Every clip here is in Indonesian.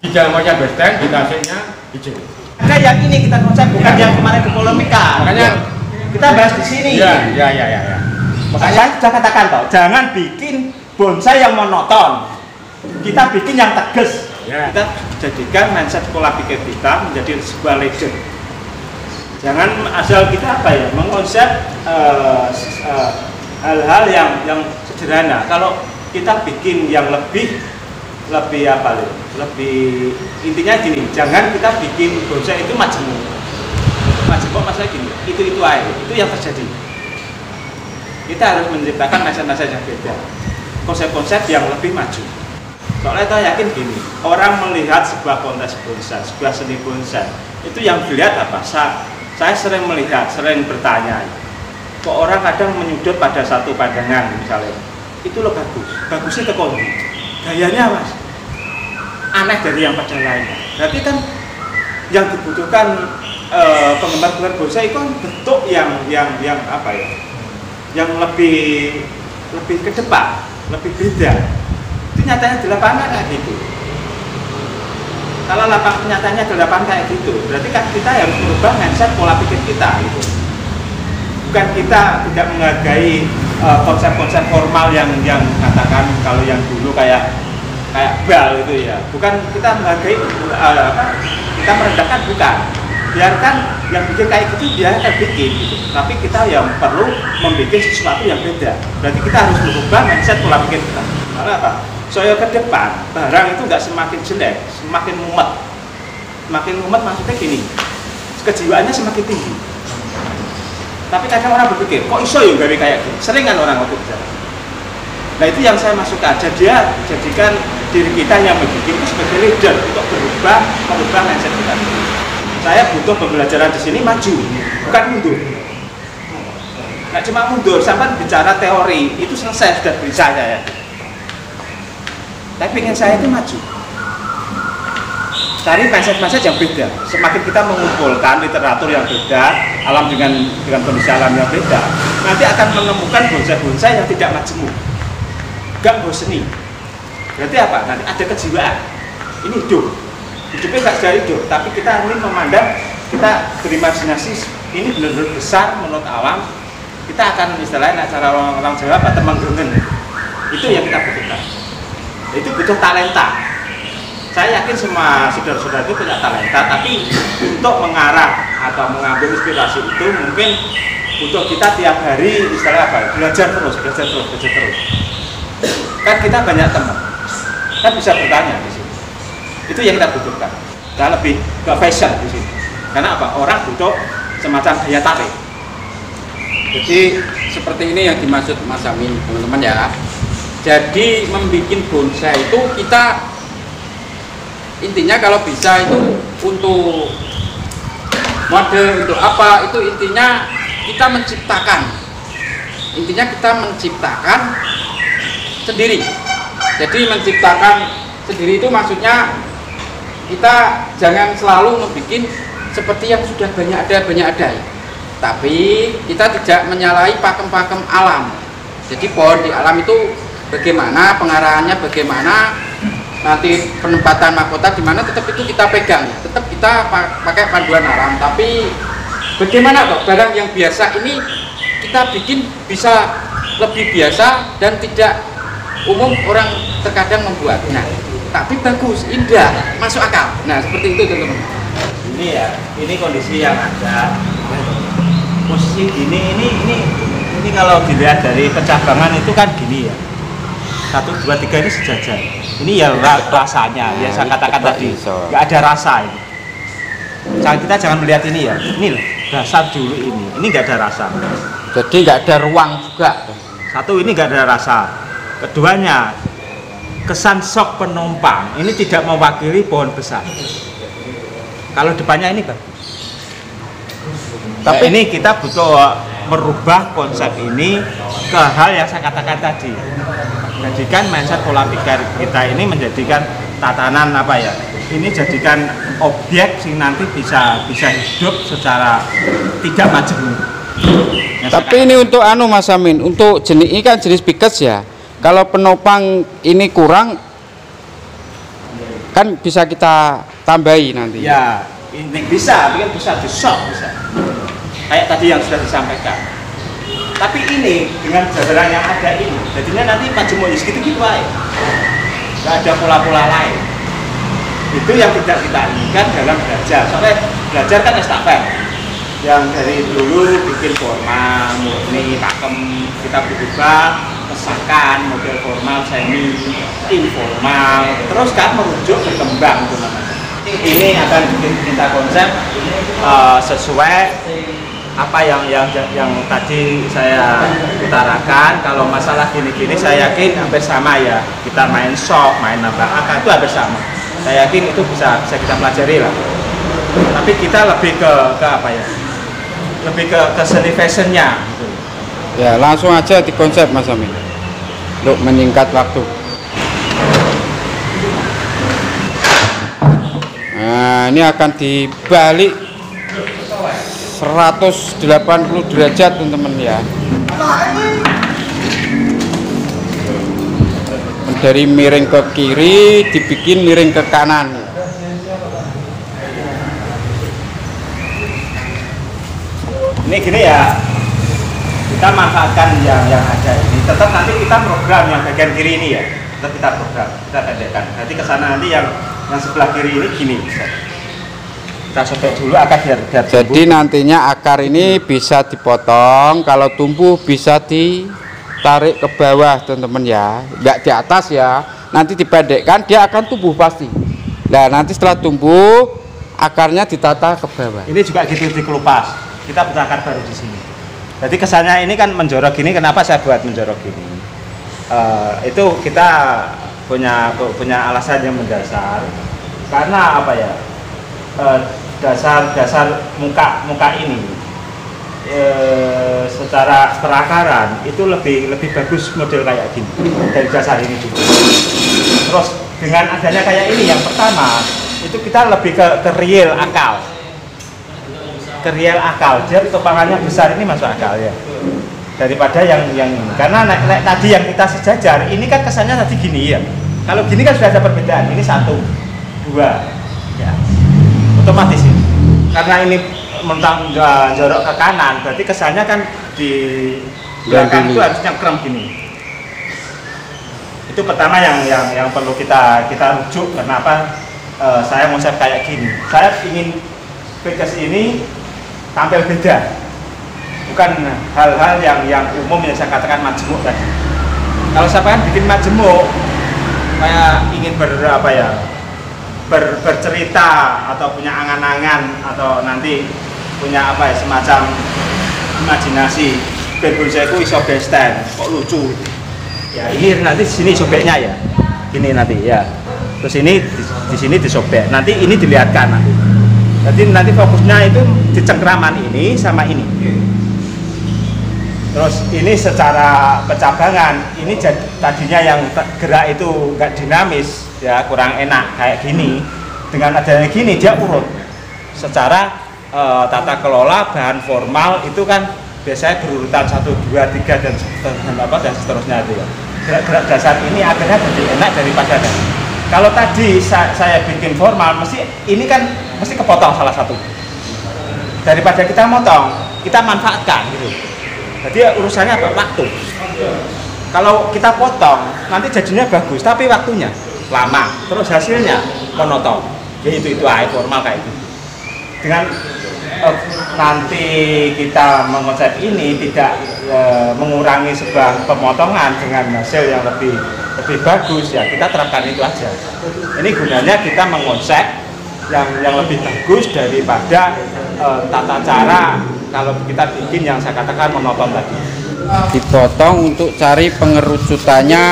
Di dalamnya benteng, di tasnya hijau. Ada yang ini kita konsep, bukan yang kemarin dipolemikan. Makanya kita bahas di sini. Ya. Makanya saya sudah katakan toh, jangan bikin bonsai yang monoton. Kita bikin yang tegas. Ya. Kita jadikan mindset pola pikir kita menjadi sebuah legend. Jangan asal kita mengkonsep hal-hal yang sederhana. Kalau kita bikin yang lebih intinya gini, jangan kita bikin bonsai itu majemuk masalah gini, itu aja, itu yang terjadi. Kita harus menciptakan mindset yang beda, konsep-konsep yang lebih maju. Soalnya saya yakin gini, orang melihat sebuah kontes bonsai, sebuah seni bonsai, itu yang dilihat apa? Saya sering melihat, sering bertanya, kok orang kadang menyudut pada satu pandangan misalnya, itu loh bagusnya ke kondi, gayanya mas, aneh dari yang pada lainnya. Berarti kan yang dibutuhkan penggemar bonsai itu kan bentuk yang yang lebih ke depan, lebih beda. Itu nyatanya di lapangan kayak gitu. Kalau nyatanya di lapangan kayak gitu, berarti kan kita harus merubah mindset pola pikir kita gitu. Bukan kita tidak menghargai konsep-konsep formal yang katakan kalau yang dulu kayak bal itu ya. Bukan kita menghargai kita merendahkan, bukan. Biarkan yang bikin kayak gitu dia akan bikin gitu. Tapi kita yang perlu membuat sesuatu yang beda. Berarti kita harus merubah mindset pola pikir kita. Karena apa? Soalnya ke depan barang itu nggak semakin jelek, semakin mumet. Semakin mumet maksudnya gini, kejiwaannya semakin tinggi. Tapi kadang orang berpikir, kok iso ya gawe kayak gitu? Sering kan orang waktu bicara. Nah itu yang saya masukkan, dia jadikan diri kita yang membuat itu sebagai leader untuk merubah mindset kita. Saya butuh pembelajaran di sini maju, bukan mundur. Nggak cuma mundur, sampai bicara teori itu selesai sudah bisa saya. Tapi ingin saya itu maju. Cari mindset-mindset yang beda. Semakin kita mengumpulkan literatur yang beda, alam dengan kondisi alam yang beda, nanti akan menemukan bonsai-bonsai yang tidak majemuk, gak boseni. Berarti apa? Nanti ada kejiwaan. Ini hidupnya gak dari hidup, tapi kita ingin memandang, kita berimajinasi ini benar-benar besar menurut alam. Kita akan istilahnya cara orang Jawa apa temenggengen. Itu yang kita butuhkan. Itu butuh talenta. Saya yakin semua saudara-saudara itu punya talenta, tapi untuk mengarah atau mengambil inspirasi itu mungkin butuh kita tiap hari istilah apa? Belajar terus. Kan kita banyak teman, kan bisa bertanya di sini. Itu yang kita butuhkan. Kita lebih ke fashion di sini. Karena apa? Orang butuh semacam daya tarik. Jadi seperti ini yang dimaksud Mas Amin, teman-teman ya. Jadi membuat bonsai itu kita intinya kalau bisa itu untuk model untuk apa itu intinya kita menciptakan sendiri. Jadi menciptakan sendiri itu maksudnya kita jangan selalu membuat seperti yang sudah banyak ada, tapi kita tidak menyalahi pakem-pakem alam. Jadi pohon di alam itu bagaimana pengarahannya, bagaimana nanti penempatan mahkota di mana, tetap itu kita pegang, tetap kita pakai panduan alam. Tapi bagaimana kok barang yang biasa ini kita bikin bisa lebih biasa dan tidak umum orang terkadang membuat. Nah, tapi bagus, indah, masuk akal. Nah, seperti itu teman-teman. Ini ya, ini kondisi yang ada. Posisi ini kalau dilihat dari pencabangan itu kan gini ya. 1, 2, 3 ini sejajar. Ini ya rasanya, ya saya katakan tadi, nggak ada rasa ini. Kita jangan melihat ini ya. Ini loh, dasar dulu ini nggak ada rasa. Jadi nggak ada ruang juga. Satu, ini nggak ada rasa. Keduanya, kesan sok penumpang ini tidak mewakili pohon besar. Kalau depannya ini bagus. Tapi ini kita butuh merubah konsep ini ke hal yang saya katakan tadi. Jadikan mindset pola pikir kita ini menjadikan tatanan apa ya? Ini jadikan objek sing nanti bisa hidup secara tidak majemuk. Tapi ini untuk Mas Amin, untuk jenis ini kan jenis bikes ya. Kalau penopang ini kurang, kan bisa kita tambahi nanti. Ya, ini bisa, tapi kan bisa di shop bisa. Kayak tadi yang sudah disampaikan. Tapi ini dengan jajaran yang ada ini, jadinya nanti majemuk gitu-gitu aja. Nggak ada pola-pola lain. Itu yang tidak kita inginkan dalam belajar. Soalnya belajar kan estafet. Yang dari dulu bikin formal, murni, pakem, kita berubah, pesakan, model formal, semi, informal, terus kan merujuk berkembang itu namanya. Ini akan bikin kita konsep sesuai apa yang tadi saya utarakan. Kalau masalah gini-gini saya yakin hampir sama ya. Kita main shop, main nambah angka itu hampir sama. Saya yakin itu bisa kita pelajari lah. Tapi kita lebih ke apa ya? Lebih ke seni fashionnya gitu. Ya langsung aja di konsep Mas Amin untuk menyingkat waktu. Nah ini akan dibalik 180 derajat teman-teman ya. Dari miring ke kiri dibikin miring ke kanan. Ini gini ya, kita manfaatkan yang ada ini. Tetap nanti kita program yang bagian kiri ini ya, tetap kita program, kita pendekkan. Nanti ke sana nanti yang sebelah kiri ini gini bisa. Kita sobek dulu akar biar Jadi tumbuh. Nantinya akar ini bisa dipotong, kalau tumbuh bisa ditarik ke bawah teman-teman ya, nggak di atas ya. Nanti dipendekkan dia akan tumbuh pasti. Nah nanti setelah tumbuh akarnya ditata ke bawah. Ini juga gitu dikelupas. Kita punya akar baru di sini. Jadi kesannya ini kan menjorok gini. Kenapa saya buat menjorok gini? Itu kita punya alasan yang mendasar. Karena apa ya? Dasar muka ini secara perakaran itu lebih bagus model kayak gini dari dasar ini juga. Terus dengan adanya kayak ini yang pertama itu kita lebih ke real akal. Dia topangannya besar ini masuk akal ya daripada yang ini. Karena naik tadi yang kita sejajar ini kan kesannya tadi gini ya. Kalau gini kan sudah ada perbedaan. Ini 1, 2 ya otomatis ini. Karena ini mentang jorok ke kanan berarti kesannya kan di belakang itu harusnya krem gini. Itu pertama yang perlu kita rujuk. Kenapa saya konsep kayak gini. Saya ingin Vegas ini tampil beda, bukan hal-hal yang umum yang saya katakan majemuk tadi. Kalau saya kan bikin majemuk, kayak ingin bercerita atau punya angan-angan atau nanti punya apa ya semacam imajinasi. Berbunyiku iso besten, kok lucu. Ya ini nanti di sini sobeknya ya, ini nanti ya. Terus ini di sini disobek, nanti ini dilihatkan nanti. Jadi nanti fokusnya itu di cengkraman ini sama ini. Terus ini secara pencabangan, ini tadinya yang gerak itu nggak dinamis, ya kurang enak kayak gini. Dengan adanya gini dia urut. Secara tata kelola bahan formal itu kan biasanya berurutan 1, 2, 3 dan seterusnya itu ya. Gerak-gerak dasar ini akhirnya lebih enak daripada tadi. Kalau tadi saya bikin formal, ini kan mesti kepotong salah satu. Daripada kita motong, kita manfaatkan gitu. Jadi urusannya apa? Waktu. Kalau kita potong, nanti jadinya bagus, tapi waktunya lama. Terus hasilnya monoton. Ya itu aja formal kayak gitu. Dengan nanti kita mengonsep ini tidak mengurangi sebuah pemotongan dengan hasil yang lebih bagus, ya kita terapkan itu aja. Ini gunanya kita mengonsep yang lebih bagus daripada tata cara kalau kita bikin yang saya katakan monoton tadi. Dipotong untuk cari pengerucutannya,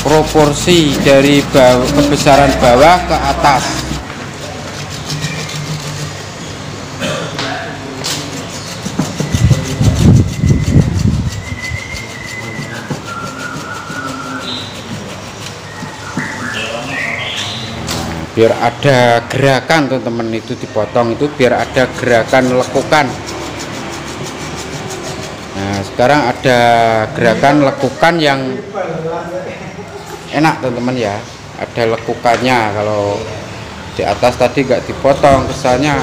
proporsi dari kebesaran bawah ke atas. Biar ada gerakan teman-teman, itu dipotong itu biar ada gerakan lekukan. Nah sekarang ada gerakan lekukan yang enak teman-teman ya, ada lekukannya. Kalau di atas tadi nggak dipotong kesannya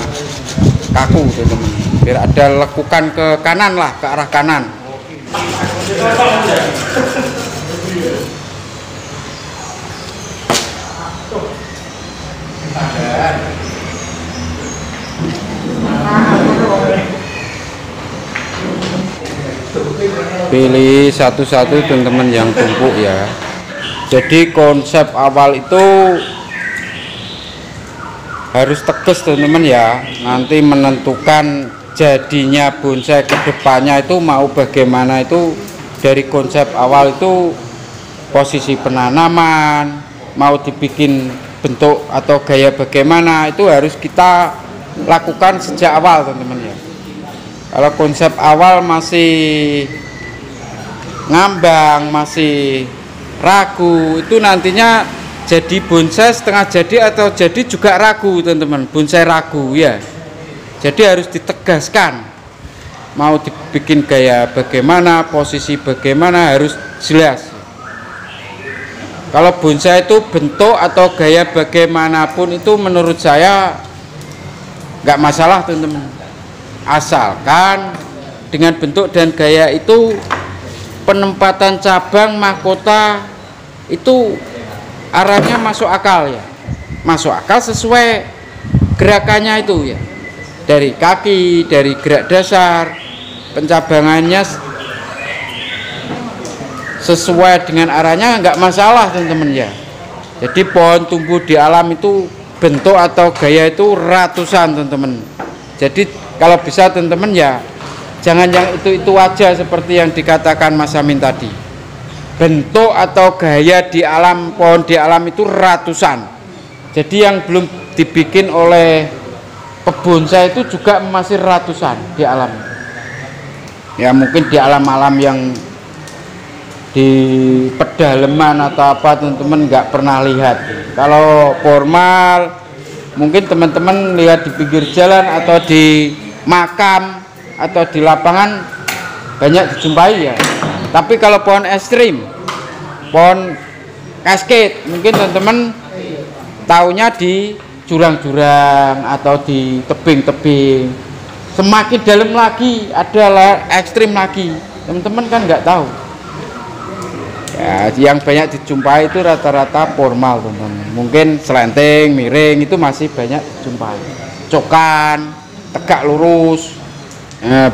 kaku teman-teman, biar ada lekukan ke kanan lah, ke arah kanan. Pilih satu-satu teman-teman yang tumpuk ya. Jadi konsep awal itu harus tegas teman-teman ya, nanti menentukan jadinya bonsai kedepannya itu mau bagaimana. Itu dari konsep awal itu posisi penanaman, mau dibikin bentuk atau gaya bagaimana, itu harus kita lakukan sejak awal teman-teman ya. Kalau konsep awal masih ngambang, masih ragu, itu nantinya jadi bonsai setengah jadi atau jadi juga ragu teman-teman, bonsai ragu ya. Jadi harus ditegaskan, mau dibikin gaya bagaimana, posisi bagaimana, harus jelas. Kalau bonsai itu bentuk atau gaya bagaimanapun itu menurut saya nggak masalah teman-teman, asalkan dengan bentuk dan gaya itu penempatan cabang mahkota itu arahnya masuk akal ya, masuk akal sesuai gerakannya itu ya, dari kaki, dari gerak dasar, pencabangannya sesuai dengan arahnya, nggak masalah teman-teman ya. Jadi pohon tumbuh di alam itu bentuk atau gaya itu ratusan teman-teman. Jadi kalau bisa teman-teman ya jangan yang itu aja seperti yang dikatakan Mas Amin tadi. Bentuk atau gaya di alam, pohon di alam itu ratusan. Jadi yang belum dibikin oleh pebonsai itu juga masih ratusan di alam. Ya mungkin di alam-alam yang di pedalaman atau apa teman-teman nggak pernah lihat. Kalau formal mungkin teman-teman lihat di pinggir jalan atau di makam atau di lapangan banyak dijumpai ya. Tapi kalau pohon ekstrim, pohon cascade, mungkin teman-teman taunya di jurang-jurang atau di tebing-tebing. Semakin dalam lagi adalah ekstrim lagi, teman-teman kan nggak tahu ya. Yang banyak dijumpai itu rata-rata formal teman-teman. Mungkin selenting, miring itu masih banyak dijumpai. Cokan, tegak lurus.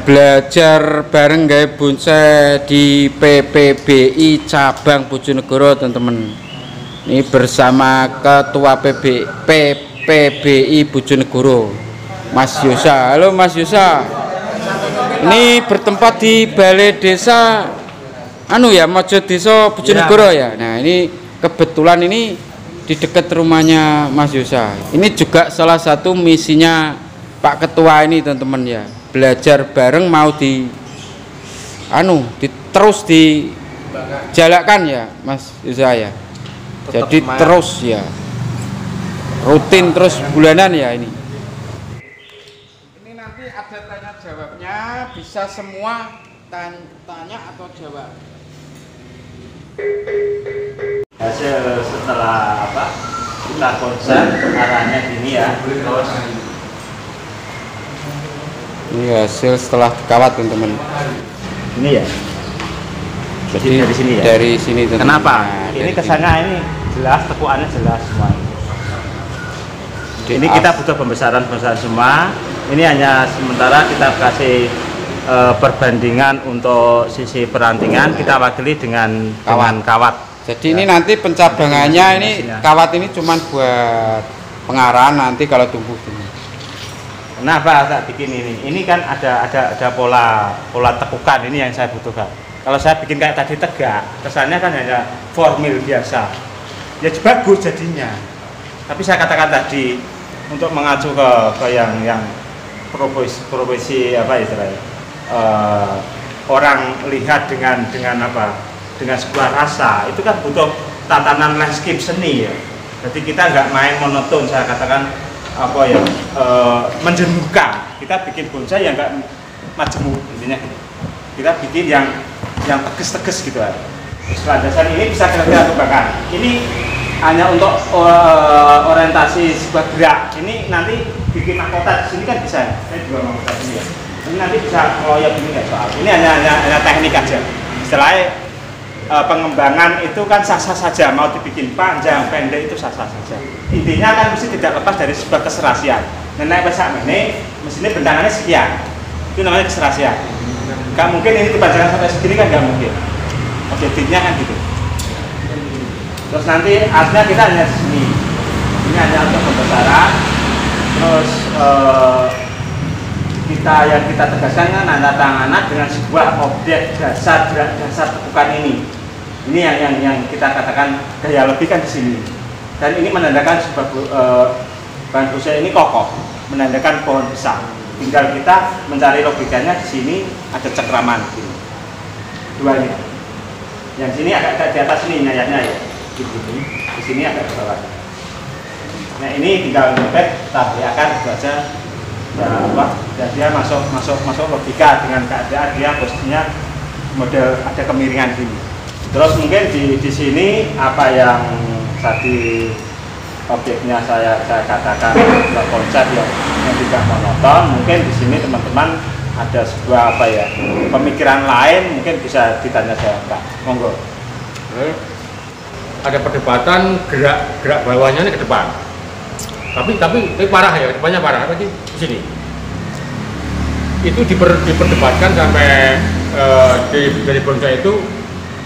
Belajar bareng gaya bonsai di PPBI cabang Bojonegoro teman-teman. Ini bersama ketua PPBI Bojonegoro, Mas Yosa. Halo Mas Yosa. Ini bertempat di Balai Desa Mojo Desa Bojonegoro ya. Nah ini kebetulan ini di dekat rumahnya Mas Yosa. Ini juga salah satu misinya Pak Ketua ini teman-teman ya. Belajar bareng mau terus dijalankan ya Mas Yosa ya. Jadi terus ya, rutin terus bulanan ya ini. Ini nanti ada tanya jawabnya, bisa semua tanya atau jawab. Hasil setelah kita konsep arahnya gini ya. Ini hasil setelah dikawat teman-teman. Ini ya. Jadi dari sini ya. Dari sini teman-teman. Kenapa? Nah, ini kesannya ini jelas, tekuannya jelas semua. Ini kita butuh pembesaran semua. Ini hanya sementara kita kasih perbandingan untuk sisi perantingan, kita wakili dengan kawat. Jadi ini nanti pencabangannya ini kawat ini cuman buat pengarahan nanti kalau tumbuh ini. Kenapa saya bikin ini? Ini kan ada pola tekukan, ini yang saya butuhkan. Kalau saya bikin kayak tadi tegak, kesannya kan hanya formil biasa. Ya bagus jadinya. Tapi saya katakan tadi untuk mengacu ke yang profesi apa istilahnya? Orang lihat dengan sebuah rasa, itu kan butuh tatanan landscape seni ya. Jadi kita nggak main monoton, saya katakan menjenuhkan. Kita bikin bonsai yang nggak majemuk intinya. Kita bikin yang tegas-tegas gitu aja. Landasan ini bisa kita kembangkan. Ini hanya untuk orientasi sebuah gerak. Ini nanti bikin mahkota di sini kan bisa. Saya juga mahkota ini ya. Ini nanti bisa ngeloyok ini nggak soal. Ini hanya teknik aja. Istilahnya pengembangan itu kan sah-sah saja. Mau dibikin panjang, pendek itu sah-sah saja. Intinya kan mesti tidak lepas dari sebuah keserasian. Nenek pesak ini mesinnya bentangannya sekian. Itu namanya keserasian. Gak mungkin ini dipanjangkan sampai segini kan gak mungkin. Objektifnya kan gitu. Terus nanti artnya kita hanya di sini. Ini hanya untuk pembesaran. Terus kita tegaskan kan tanda tangan dengan sebuah objek dasar tepukan ini. Ini yang kita katakan gaya lebih kan di sini. Dan ini menandakan sebuah bahan berusia ini kokoh, menandakan pohon besar. Tinggal kita mencari logikanya di sini ada cekraman gini. Dua ini. Yang sini agak di atas ini nyayatnya ya. Di sini agak ke bawah. Nah ini tinggal nyopet, kita beriakan itu aja. Ya, dia masuk logika dengan keadaan dia posisinya model ada kemiringan gini. Terus mungkin di sini apa yang tadi objeknya saya katakan konsep yang tidak monoton, mungkin di sini teman-teman ada sebuah apa ya pemikiran lain mungkin bisa ditanya saya Pak. Monggo. Ada perdebatan gerak bawahnya ini ke depan. Tapi parah ya, depannya parah. Apa sih di sini? Itu diperdebatkan sampai dari bonsai itu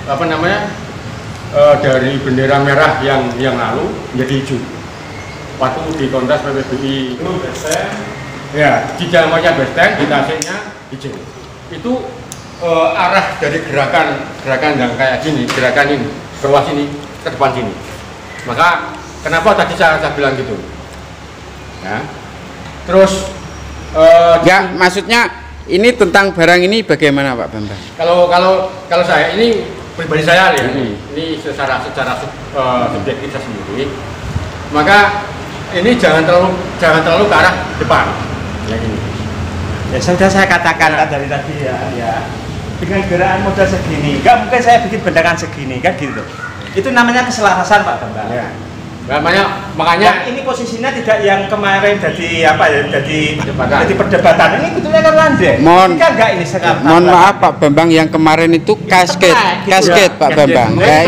apa namanya dari bendera merah yang lalu menjadi hijau. Waktu di kontes PPBI itu besteng, ya di jalannya besteng, di tasnya hijau. Itu arah dari gerakan yang kayak gini, gerakan ini bawah sini ke depan sini. Maka kenapa tadi saya bilang gitu? Ya. Terus ya maksudnya ini tentang barang ini bagaimana Pak Bambang? Kalau saya ini pribadi saya ya, ini secara subjektif saya sendiri. Maka ini jangan terlalu ke arah depan. Ya gini. Ya sudah saya katakan kan dari tadi ya. Dengan gerakan model segini, nggak mungkin saya bikin bentangan segini kan gitu. Itu namanya keselarasan Pak Bambang. Ya. Makanya ini posisinya tidak yang kemarin jadi apa ya, jadi perdebatan. Ini betulnya kan landai. Ini sekarang. Mohon maaf Pak Bambang, yang kemarin itu kasket Pak Bambang. Nah,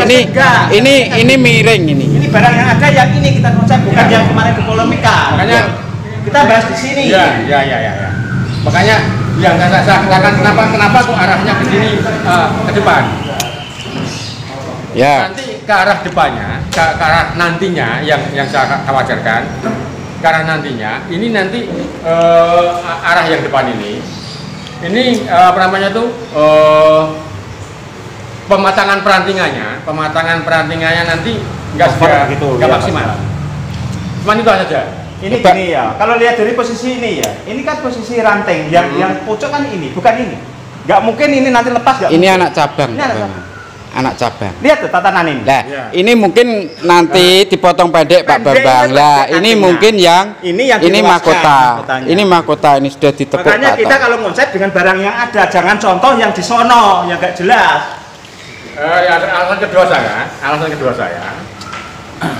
ini miring ini. Ini barang yang ada yang ini kita konsep bukan yang kemarin di polemika. Makanya kita bahas di sini. Ya. Makanya yang saya katakan kenapa kok arahnya ke sini ke depan. Ya. Nanti ke arah depannya, ke arah nantinya yang saya khawatirkan, ke arah nantinya, ini nanti arah yang depan ini apa namanya tuh pematangan perantingannya nanti nggak maksimal. Cuma itu saja. Ini gini ya, kalau lihat dari posisi ini ya, ini kan posisi ranting yang pucuk kan ini, bukan ini. Nggak mungkin ini nanti lepas nggak? Ini mungkin. anak cabang. Ini anak cabang. Lihat tuh tatanan ini. Nah, ini mungkin nanti dipotong pendek Pak Bambang. Lah, ini mungkin yang mahkota. Ini mahkota, ini sudah ditekuk. Makanya kita kalau konsep dengan barang yang ada, jangan contoh yang di sono yang nggak jelas. Alasan kedua saya,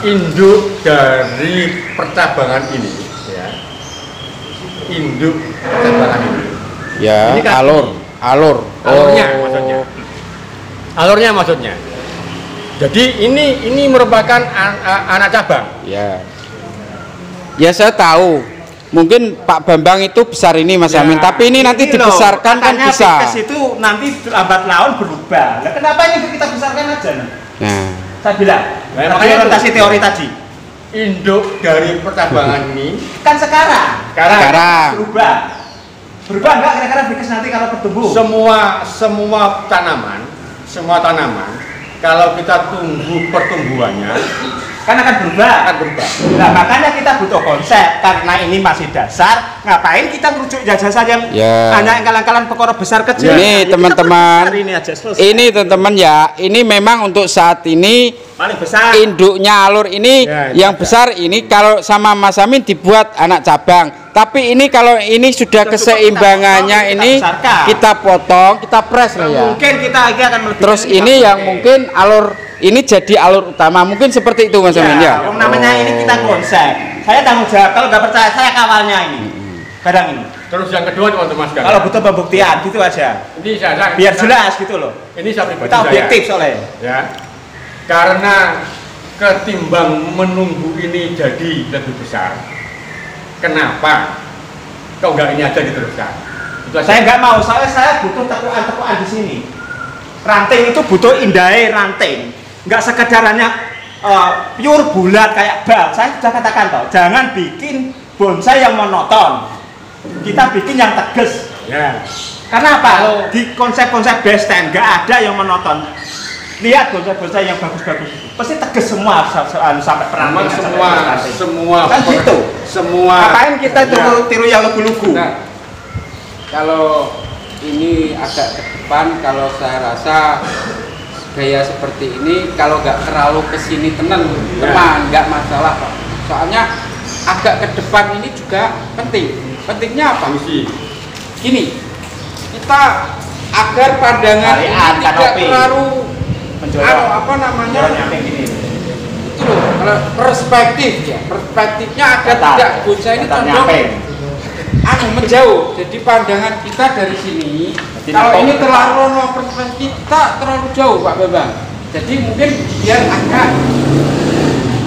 induk dari percabangan ini, ya, ya, ini kan alurnya maksudnya. Jadi ini merupakan anak cabang. Ya. Ya saya tahu. Mungkin Pak Bambang itu besar ini Mas Amin, tapi ini nanti dibesarkan kan bisa. Itu nanti lambat laun berubah. Nah, kenapa ini kita besarkan aja? Nah, saya bilang, makanya orientasi teori tadi. Induk dari percabangan ini kan sekarang berubah enggak kira-kira Brikes nanti kalau bertumbuh? Semua tanaman kalau kita tunggu pertumbuhannya kan akan berubah. Nah, makanya kita butuh konsep karena ini masih dasar. Ngapain kita merujuk jasa yang hanya engkal-engkalan perkara besar kecil. Ini teman-teman. Ini Ini teman-teman ya. Ini memang untuk saat ini paling besar. induknya alur ini yang besar ini kalau sama Mas Amin dibuat anak cabang. Tapi ini kalau ini sudah keseimbangannya ini kita potong, kita press lah ya. Mungkin kita akan melebihi. Terus ini yang mungkin alur ini jadi alur utama, mungkin seperti itu Mas Amin ya. Namanya ini kita konsep. Saya tanggung jawab, kalau nggak percaya saya kawalnya ini. Kadang ini. Terus yang kedua teman-teman sekalian. Kalau butuh pembuktian gitu aja. Ini saya Biar jelas gitu loh. Ini saya pribadi Kita objektif soalnya. Ya. Karena ketimbang menunggu ini jadi lebih besar. Kenapa? Kok nggak ini aja diteruskan? Saya nggak mau, saya butuh tekuan-tekuan di sini. Ranting itu butuh indahnya ranting, nggak sekedar hanya pure bulat kayak bal. Saya sudah katakan toh, jangan bikin bonsai yang monoton. Kita bikin yang tegas. Ya. Karena apa? Di konsep-konsep best stand nggak ada yang monoton. Lihat bonsai-bonsai yang bagus-bagus itu, pasti tegas semua sampai peranting. Semua kan gitu. Semua. Ngapain kita tiru yang lugu-lugu? Nah, kalau ini agak ke depan, kalau saya rasa gaya seperti ini kalau nggak terlalu kesini tenan, teman nggak masalah Pak. Soalnya agak ke depan ini juga penting. Pentingnya apa? Gini, kita agar pandangan ini tidak terlalu apa namanya? Itu loh, kalau perspektif ya, perspektifnya agar tidak bonsai ini condong menjauh. Jadi pandangan kita dari sini, kalau ini terlalu perspektif kita terlalu jauh Pak Bambang. Jadi mungkin biar agak,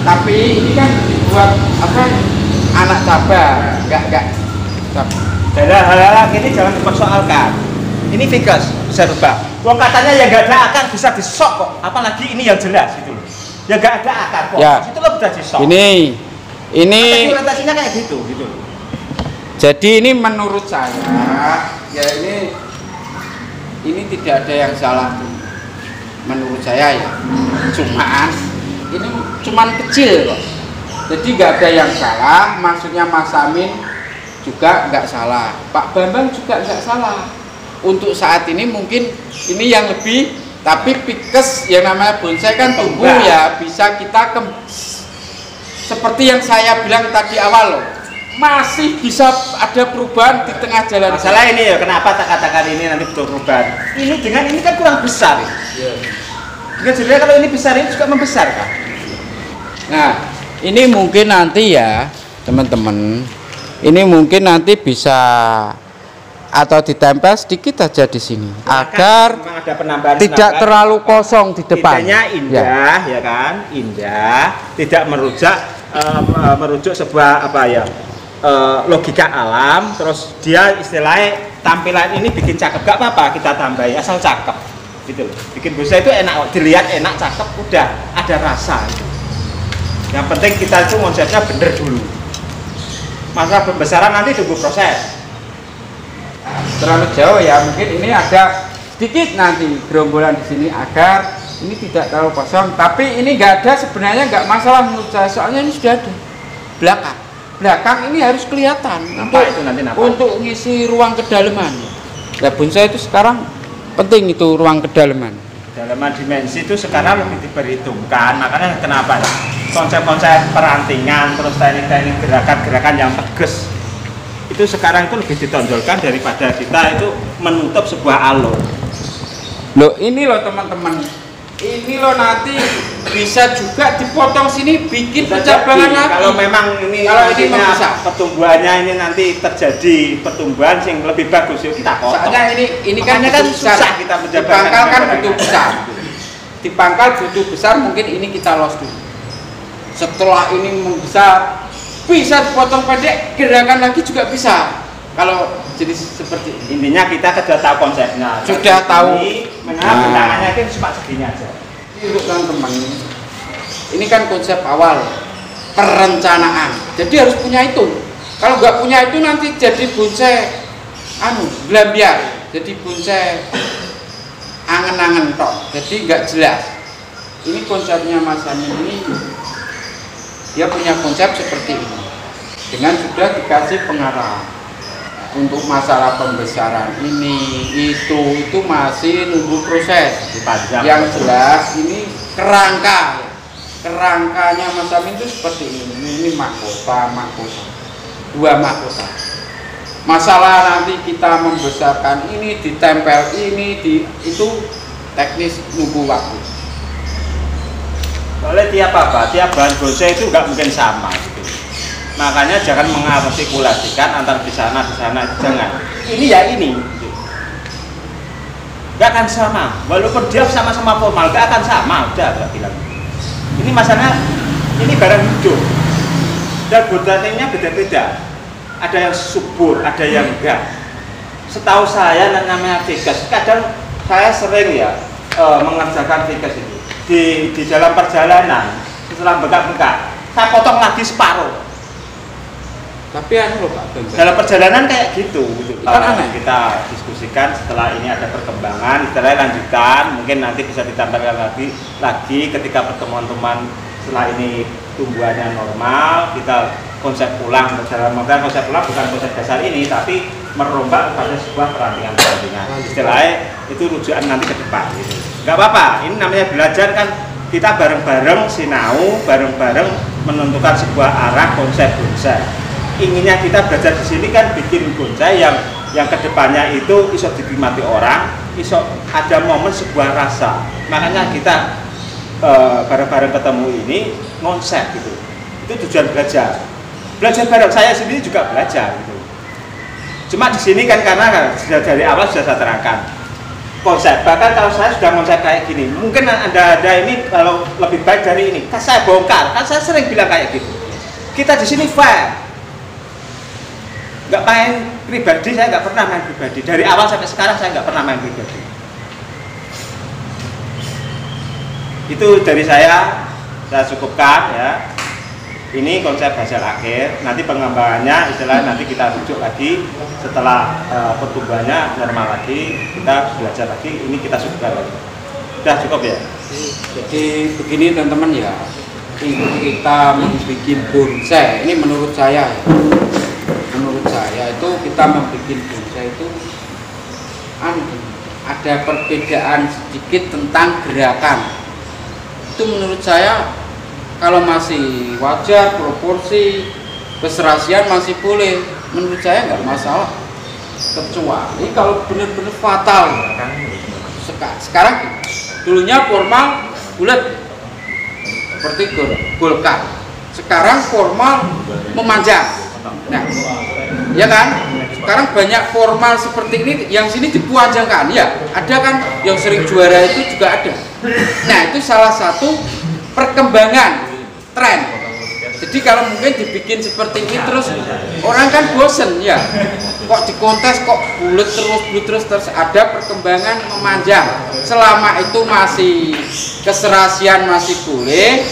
tapi ini kan dibuat apa anak cabang, enggak. Dan hal-hal ini jangan dipersoalkan. Ini Vickers bisa rubah. Wong katanya yang nggak ada akar bisa disok kok. Apalagi ini yang jelas gitu loh. Yang nggak ada akar kok. Ya. Itu lo bisa disok. Ini orientasinya kayak gitu loh. Jadi ini menurut saya ya ini tidak ada yang salah menurut saya ya. Cuman kecil kok. Jadi nggak ada yang salah. Maksudnya Mas Amin juga nggak salah. Pak Bambang juga nggak salah. Untuk saat ini mungkin ini yang lebih, tapi Vickers yang namanya bonsai kan tumbuh ya bisa kita seperti yang saya bilang tadi awal loh, masih bisa ada perubahan di tengah jalan. Masalah ini ya kenapa tak katakan ini nanti butuh perubahan. Ini dengan ini kan kurang besar. Dengan sebenarnya kalau ini besar ini juga membesar kan. Nah ini mungkin nanti ya teman-teman, ini mungkin nanti bisa atau ditempel sedikit aja di sini agar tidak terlalu kosong di depan. Idenya indah ya kan, indah, tidak merujuk sebuah apa ya logika alam. Terus dia istilahnya tampilan ini bikin cakep, gak apa-apa kita tambahin asal cakep gitu loh. Bikin bonsai itu enak, dilihat enak, cakep, udah ada rasa gitu. Yang penting kita itu konsepnya bener dulu. Masalah pembesaran nanti tunggu proses. Terlalu jauh ya, mungkin ini ada sedikit nanti gerombolan di sini agar ini tidak terlalu kosong. Tapi ini nggak ada sebenarnya, nggak masalah menurut saya, soalnya ini sudah ada belakang ini harus kelihatan untuk ngisi ruang kedalaman. Nah bonsai itu sekarang penting itu ruang kedalaman. Kedalaman dimensi itu sekarang lebih diperhitungkan, makanya kenapa konsep-konsep perantingan terus teknik-teknik gerakan-gerakan yang tegas itu sekarang itu lebih ditonjolkan daripada kita itu menutup sebuah alur. Loh ini loh teman-teman, ini loh nanti bisa juga dipotong sini bikin percabangan lagi. Kalau memang ini pertumbuhannya ini nanti terjadi pertumbuhan yang lebih bagus yuk kita potong. Soalnya ini kan susah kita menjabarkan. Dipangkal kan butuh besar. Dipangkal butuh besar, mungkin ini kita los dulu. Setelah ini membesar bisa dipotong pendek, gerakan lagi juga bisa. Kalau jadi seperti intinya kita sudah tahu konsepnya, sudah tahu bentangannya itu cuma segini aja. Ini untuk teman-teman, ini kan konsep awal perencanaan, jadi harus punya itu. Kalau nggak punya itu nanti jadi bonsai gelambiar, jadi bonsai angen-angen tok, jadi nggak jelas. Ini konsepnya Mas Amin ini dia punya konsep seperti ini dengan sudah dikasih pengarahan untuk masalah pembesaran ini itu masih nunggu proses Dipanjang. yang jelas ini kerangkanya Mas Amin itu seperti ini mahkota dua mahkota. Masalah nanti kita membesarkan ini ditempel ini itu teknis nunggu waktu. Soalnya tiap bahan bonsai itu nggak mungkin sama gitu. Makanya jangan mengartikulasikan antar di sana jangan. Ini ya ini, gitu. Nggak akan sama. Walaupun dia sama-sama formal, nggak akan sama. Udah bilang. Ini masalahnya, ini barang hidup. Dan botaninya beda-beda. Ada yang subur, ada yang enggak. Setahu saya namanya Vickers. Kadang saya sering ya mengerjakan Vickers itu di dalam perjalanan setelah bengkak-bengkak, saya potong lagi separuh. Tapi anu loh Pak, Dalam perjalanan kayak gitu. Kan aneh. Kita diskusikan setelah ini ada perkembangan, istilahnya lanjutan, mungkin nanti bisa ditambahkan lagi ketika pertemuan teman setelah ini tumbuhannya normal, kita konsep ulang dalam konsep ulang bukan konsep dasar ini, tapi merombak pada sebuah perantingan. Istilahnya itu rujukan nanti ke depan. Gitu. Nggak apa-apa, ini namanya belajar kan, kita bareng-bareng sinau, bareng-bareng menentukan sebuah arah konsep bonsai. Inginnya kita belajar di sini kan bikin bonsai yang kedepannya itu iso dinikmati orang, iso ada momen sebuah rasa. Makanya kita bareng-bareng ketemu ini konsep gitu. Itu tujuan belajar. Belajar bareng, saya sendiri juga belajar gitu. Cuma di sini kan karena sudah dari awal sudah saya terangkan konsep. Bahkan kalau saya sudah konsep kayak gini, mungkin ada ini kalau lebih baik dari ini. Kan saya bongkar, kan saya sering bilang kayak gitu. Kita di sini fair. Nggak main pribadi, saya nggak pernah main pribadi. Dari awal sampai sekarang saya nggak pernah main pribadi. Itu dari saya cukupkan ya. Ini konsep hasil akhir. Nanti pengembangannya istilahnya nanti kita rujuk lagi setelah pertumbuhannya normal lagi, kita belajar lagi. Ini kita cukupkan lagi. Sudah cukup ya. Jadi begini teman-teman ya, kita membuat bonsai ini menurut saya itu kita membuat bonsai itu ada perbedaan sedikit tentang gerakan. Itu menurut saya kalau masih wajar, proporsi, keserasian masih boleh, menurut saya nggak masalah. Kecuali kalau benar-benar fatal. Sekarang dulunya formal bulat seperti golkar. Sekarang formal memanjang. Nah, ya kan? Sekarang banyak formal seperti ini, yang sini dipanjangkan. Ya, ada kan yang sering juara itu juga ada. Nah, itu salah satu perkembangan tren. Jadi kalau mungkin dibikin seperti ini terus orang kan bosen ya. Kok di kontes kok bulat terus ada perkembangan memanjang. Selama itu masih keserasian masih boleh,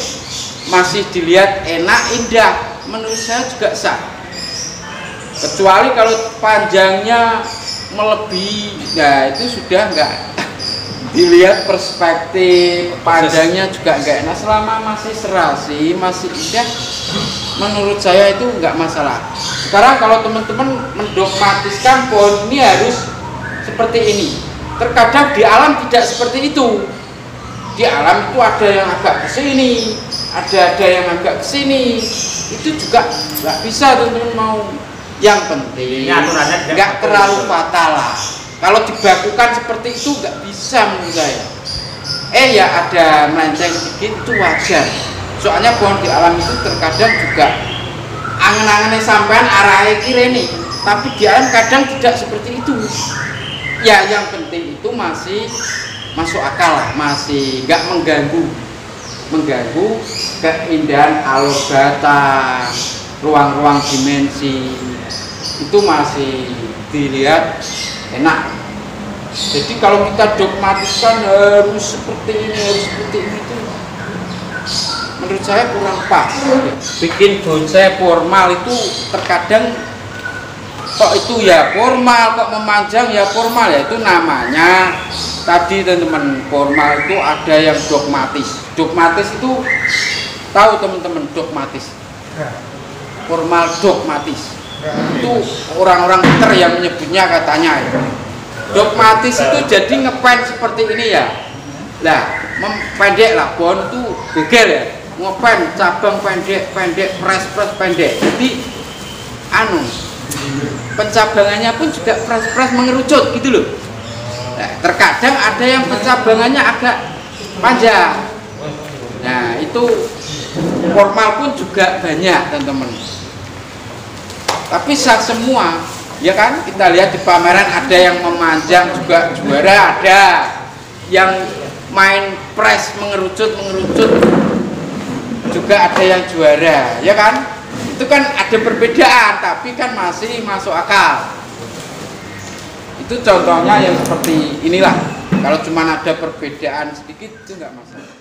masih dilihat enak indah, menurut saya juga sah. Kecuali kalau panjangnya melebihi, nah itu sudah enggak dilihat perspektif, panjangnya juga enggak enak. Selama masih serasi, masih indah, menurut saya itu enggak masalah. Sekarang kalau teman-teman mendogmatiskan pohon ini harus seperti ini, terkadang di alam tidak seperti itu. Di alam itu ada yang agak ke sini, ada yang agak ke sini, itu juga nggak bisa teman-teman mau. Yang penting nggak terlalu fatal lah. Kalau dibakukan seperti itu nggak bisa menurut saya. Ya ada melenceng sedikit itu wajar. Soalnya pohon di alam itu terkadang juga angen-angennya sampean arahnya kiri nih, tapi di alam kadang tidak seperti itu. Ya yang penting itu masih masuk akal lah, masih nggak mengganggu keindahan alur batang, ruang-ruang dimensi. Itu masih dilihat enak. Jadi kalau kita dogmatiskan harus seperti ini itu menurut saya kurang pas. Bikin bonsai formal itu terkadang kok itu ya formal, kok memanjang ya formal, ya itu namanya tadi teman-teman, formal itu ada yang dogmatis. Dogmatis itu tahu teman-teman dogmatis, formal dogmatis itu orang-orang pinter yang menyebutnya katanya ya. Dogmatis itu jadi ngepen seperti ini ya. Lah, pendek lah, bon tuh gegel ya. Ngepen cabang pendek, press pendek. Jadi anu pencabangannya pun juga press mengerucut gitu loh. Nah, terkadang ada yang pencabangannya agak panjang. Nah, itu formal pun juga banyak teman-teman. Tapi sah semua, ya kan? Kita lihat di pameran ada yang memanjang juga juara, ada yang main press mengerucut juga ada yang juara, ya kan? Itu kan ada perbedaan, tapi kan masih masuk akal. Itu contohnya yang seperti inilah. Kalau cuma ada perbedaan sedikit itu nggak masalah.